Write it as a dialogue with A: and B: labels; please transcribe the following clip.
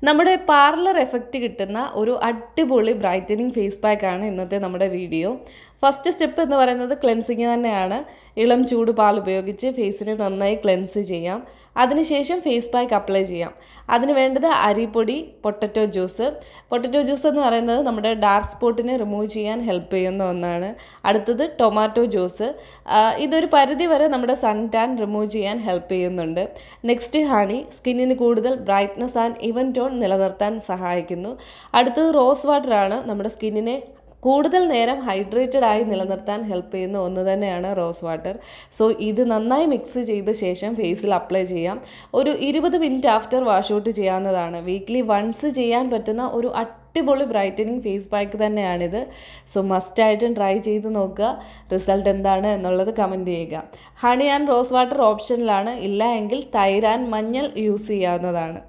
A: നമ്മുടെ parlour effect കിട്ടുന്ന ഒരു അടിപൊളി ബ്രൈറ്റനിങ് ഫേസ് പാക്കാണ് ഇന്നത്തെ നമ്മുടെ വീഡിയോ. ഫസ്റ്റ് സ്റ്റെപ്പ് എന്ന് പറയുന്നത് ക്ലെൻസിങ് തന്നെയാണ്. ഇളം ചൂട് പാൽ ഉപയോഗിച്ച് ഫേസിനെ നന്നായി ക്ലെൻസ് ചെയ്യാം. അതിനുശേഷം ഫേസ് പാക്ക് അപ്ലൈ ചെയ്യാം. അതിന് വേണ്ടത് അരിപ്പൊടി, പൊട്ടറ്റോ ജ്യൂസ്. പൊട്ടറ്റോ ജ്യൂസ് എന്ന് പറയുന്നത് നമ്മുടെ ഡാർക്ക് സ്പോട്ടിനെ റിമൂവ് ചെയ്യാൻ ഹെൽപ്പ് ചെയ്യുന്ന ഒന്നാണ്. അടുത്തത് ടൊമാറ്റോ ജ്യൂസ്. ഇതൊരു പരിധി വരെ നമ്മുടെ സൺ ടാൻ റിമൂവ് ചെയ്യാൻ ഹെൽപ്പ് ചെയ്യുന്നുണ്ട്. നെക്സ്റ്റ് ഹണി, സ്കിന്നിന് കൂടുതൽ ബ്രൈറ്റ്നസ് ആൻഡ് ഇവൻ ടോൺ നിലനിർത്താൻ സഹായിക്കുന്നു. അടുത്തത് റോസ് വാട്ടറാണ്. നമ്മുടെ സ്കിന്നിനെ കൂടുതൽ നേരം ഹൈഡ്രേറ്റഡ് ആയി നിലനിർത്താൻ ഹെൽപ്പ് ചെയ്യുന്ന ഒന്ന് തന്നെയാണ് റോസ് വാട്ടർ. സോ ഇത് നന്നായി മിക്സ് ചെയ്ത ശേഷം ഫേസിൽ അപ്ലൈ ചെയ്യാം. ഒരു 20 മിനിറ്റ് ആഫ്റ്റർ വാഷ് ഔട്ട് ചെയ്യാവുന്നതാണ്. വീക്ക്ലി വൺസ് ചെയ്യാൻ പറ്റുന്ന ഒരു അടിപൊളി ബ്രൈറ്റനിങ് ഫേസ് പാക്ക് തന്നെയാണിത്. സോ മസ്റ്റായിട്ടും ട്രൈ ചെയ്ത് നോക്കുക. റിസൾട്ട് എന്താണ് എന്നുള്ളത് കമൻറ്റ് ചെയ്യുക. ഹണി ആൻഡ് റോസ് വാട്ടർ ഓപ്ഷനിലാണ്. ഇല്ല എങ്കിൽ തൈര് ആൻഡ് മഞ്ഞൾ യൂസ് ചെയ്യാവുന്നതാണ്.